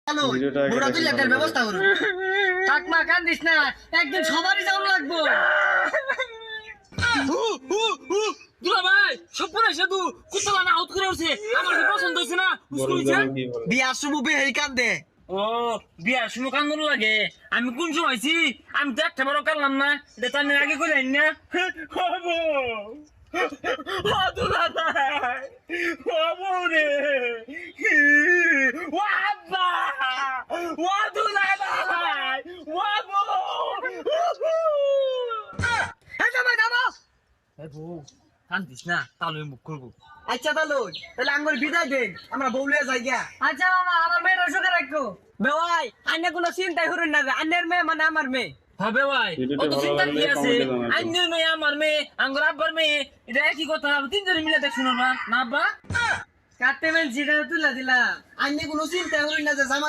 বুড়া তুই লেটার ব্যবস্থা করুন। কাকমা কান্দিস না, একদিন সবারই যাওয়া লাগবো। দুলা ভাই সপ্পন এসে তু কুতলা না আউট করে উঠছে আমার কি পছন্দ হইছে না উস্কুইছে বিয়া শুভ বেহেই কান্দে। ও বিয়ার সময় কান্দন লাগে আমি কোন সময় আইছি আমি তো একটা বড় কানলাম না এটা তো আমি আগে কইলেন না হবো ও দুলা ভাই হবো রে ও আব্বা ও দুলা ভাই হবো এই যাবো যাবো। এ বউ কান্দিস না তাহলে মুখ করবো আচ্ছা তাহলে আঙ্গুল বিদায় দেন, আমরা বউলিয়া যাই গিয়া। আচ্ছা মামা, আমার মেয়ের সুখে রাখো। ভাই আন্নে কোনো চিন্তাই করুন না, আন্নের মেয়ে মানে আমার মেয়ে। হবে ভাই অত চিন্তা কি আছে আইনের মেয়ে আমার মেয়ে আঙ্গুর আব্বার মেয়ে এটা একই কথা তিনজনে মিলে দেখ শুনো না না আব্বা কাটতে মেন জিরা তুলা দিলা, আন্নে কোনো চিন্তা করি না যে জামাই